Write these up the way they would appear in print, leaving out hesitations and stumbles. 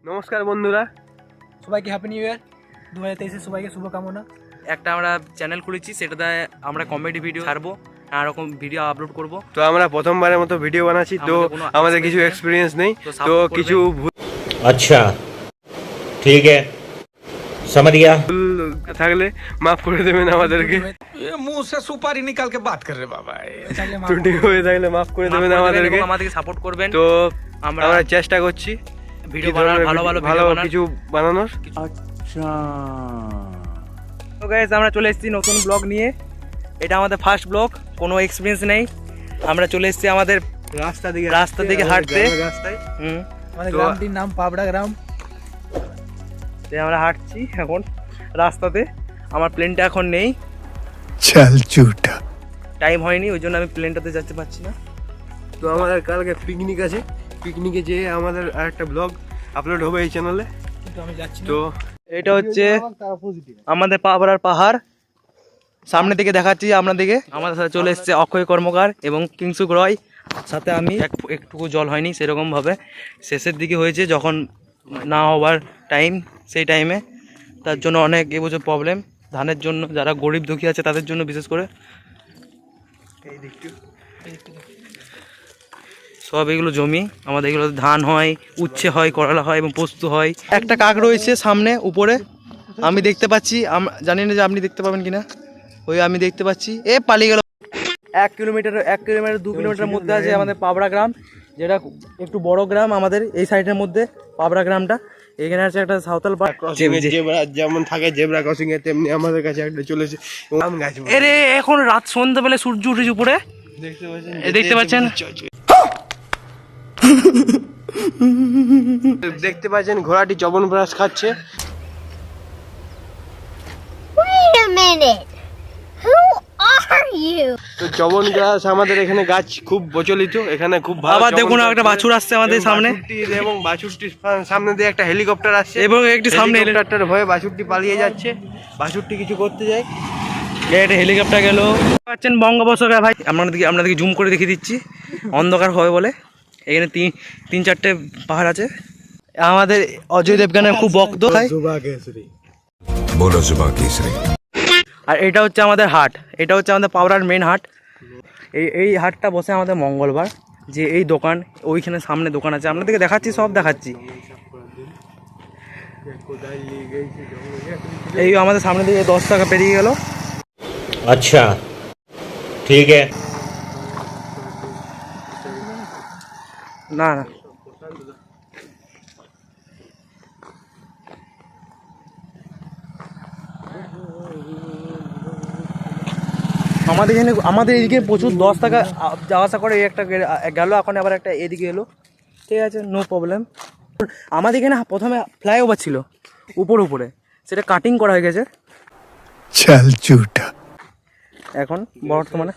নমস্কার বন্ধুরা, সবাইকে হ্যাপি নিউ ইয়ার 2023 সবাইকে শুভকামনা। একটা আমরা চ্যানেল খুলেছি, সেটাতে আমরা কমেডি ভিডিও ছাড়বো, নানা রকম ভিডিও আপলোড করব। তো আমরা প্রথমবারের মতো ভিডিও বানাচ্ছি, তো আমাদের কিছু এক্সপিরিয়েন্স নেই, তো কিছু अच्छा ठीक है समझ गया ভুল থাকলে মাফ করে দেবেন আমাদেরকে। मुंह से सुपारी निकाल के बात कर रहे बाबा। ত্রুটি হয়ে থাকলে মাফ করে দেবেন আমাদেরকে। আমাদেরকে সাপোর্ট করবেন। তো আমরা আমরা চেষ্টা করছি ভিডিও বানানোর, ভালো ভালো ভিডিও বানানোর। কিছু বানানোর। তো গাইস, আমরা চলে এসেছি নতুন ব্লগ নিয়ে। এটা আমাদের ফার্স্ট ব্লগ, কোনো এক্সপিরিয়েন্স নেই। আমরা চলে এসেছি আমাদের রাস্তা দিকে হাঁটতে। রাস্তায় আমাদের তো গ্রামটির নাম পাবড়া গ্রাম। আমরা হাঁটছি এখন রাস্তাতে। আমার প্লেনটা এখন নেই, चल झूठा। টাইম হয়নি, ওই জন্য আমি প্লেনটাতে যেতে পারছি না। তো আমাদের কালকে পিকনিক আছে, পিকনিকে যেয়ে আমাদের আরেকটা ব্লগ আপলোড হবে এই চ্যানেলে। কিন্তু আমি যাচ্ছি না। তো এটা হচ্ছে আমাদের পাবড়ার পাহাড়, সামনে থেকে দেখাচ্ছি আপনাদেরকে। আমাদের সাথে চলে এসেছে অক্ষয় কর্মকার এবং কিংসুক রয়। সাথে আমি একটুকু জল হয়নি সেরকম ভাবে, শেষের দিকে হয়েছে যখন না হওয়ার টাইম, সেই টাইমে। তার জন্য অনেক এবছর প্রবলেম ধানের জন্য, যারা গরিব দুঃখী আছে তাদের জন্য বিশেষ করে। সব এগুলো জমি আমাদের, এগুলো ধান হয়, উচ্ছে হয়, করলা হয় এবং পোস্ত হয়। একটা কাক রয়েছে সামনে উপরে, আমি দেখতে পাচ্ছি, জানি না যে আপনি দেখতে পাবেন কিনা। ওই আমি দেখতে পাচ্ছি, এ পালিয়ে গেল। 1 কিলোমিটার 2 কিলোমিটার মধ্যে আছে আমাদের পাবড়া গ্রাম, যেটা একটু বড় গ্রাম আমাদের এই সাইডের মধ্যে। পাবড়া গ্রামটা এখানে আছে একটা সাঁওতাল পার্ক, জেব্রা যেমন থাকে জেব্রা ক্রসিং এ, তেমনি আমাদের কাছে একটা চলেছে আম গাছ। এরে এখন রাত সন্ধ্যাবেলা সূর্য উঠেছে উপরে, দেখতে পাচ্ছেন। দেখতে পাচ্ছেন ঘোড়াটি চবনপ্রাশ খাচ্ছে। Wait a minute. Who are you? তো চবনপ্রাশ আমাদের এখানে গাছ খুব প্রচলিত, এখানে খুব ভালো। আবার দেখুন চবনপ্রাশ একটা বাছুর আসছে আমাদের এবং সামনে, এবং বাছুরটির সামনে দিয়ে একটা হেলিকপ্টার আসছে এবং একটি সামনে হেলিকপ্টারটার ভয়ে বাছুরটি পালিয়ে যাচ্ছে। বাছুরটি কিছু করতে যায়, একটা হেলিকপ্টার গেল। পাচ্ছেন বঙ্গোপসাগর ভাই, আপনাদেরকে জুম করে দেখিয়ে দিচ্ছি, অন্ধকার হবে বলে। এখানে তিন চারটে পাহাড় আছে। আমাদের অজয় দেবগানের খুব ভক্ত হয়। बोलो जुबा केसरी। আর এটা হচ্ছে আমাদের হাট, এটা হচ্ছে আমাদের পাবড়ার মেন হাট। এই হাটটা বসে আমাদের মঙ্গলবার। যে এই দোকান, ওইখানে সামনে দোকান আছে, আপনাদেরকে দেখাচ্ছি, সব দেখাচ্ছি। এই আমাদের সামনে দিকে 10 টাকা পেরিয়ে গেল। अच्छा ठीक है না না, আমাদের এদিকে প্রচুর 10 টাকা যাওয়া আসা করে। এই একটা গেল, এখন আবার একটা এদিকে এলো, ঠিক আছে, নো প্রবলেম। আমাদের এখানে প্রথমে ফ্লাইওভার ছিল উপরে, সেটা কাটিং করা হয়ে গেছে चल झूठा। এখন বর্তমানে।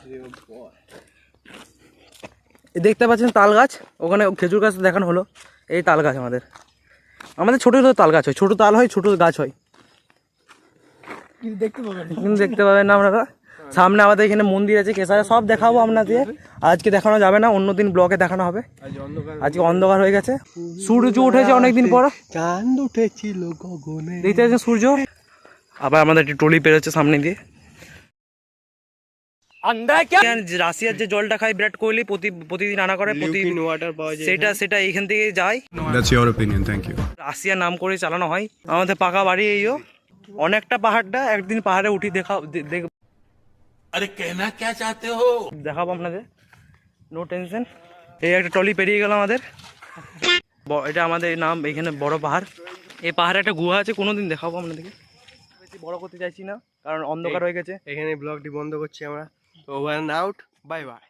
দেখতে পাচ্ছেন তাল গাছ, ওখানে খেজুর গাছ দেখানো হলো। এই তাল গাছ আমাদের ছোটো ছোটো তাল গাছ হয়, ছোটো তাল হয়, ছোটো গাছ হয়, কিন্তু দেখতে পাবেন না। কিন্তু দেখতে পাবেন না আপনারা। সামনে আমাদের এখানে মন্দির আছে, কেসারে, সব দেখাবো আপনাদের। আজকে দেখানো যাবে না, অন্যদিন ব্লগে দেখানো হবে। আজকে অন্ধকার হয়ে গেছে, সূর্য উঠেছে অনেকদিন পর, চাঁদ উঠেছিল গগনে। দেখতে পাচ্ছেন সূর্য। আবার আমাদের একটি ট্রলি পেরোচ্ছে সামনে দিয়ে। রাশিয়ার যে জলটা খায় বিরাট কোহলি, প্রতিদিন আনা করে, ওয়াটার পাওয়া যায় সেটা এইখান থেকে যায়। That's your opinion, thank you. রাশিয়ার নাম করে চালানো হয়। আমাদের পাকা বাড়ি এইও, অনেকটা পাহাড়টা একদিন পাহাড়ে উঠি দেখাবো আপনাদের, নো টেনশন। এই একটা ট্রলি পেরিয়ে গেল আমাদের। এটা আমাদের নাম, এখানে বড় পাহাড়। এই পাহাড়ে একটা গুহা আছে, কোনোদিন দেখাবো আপনাদেরকে। বেশি বড় করতে চাইছি না, কারণ অন্ধকার হয়ে গেছে। এখানে ব্লগটি বন্ধ করছি আমরা। Over and out, bye by.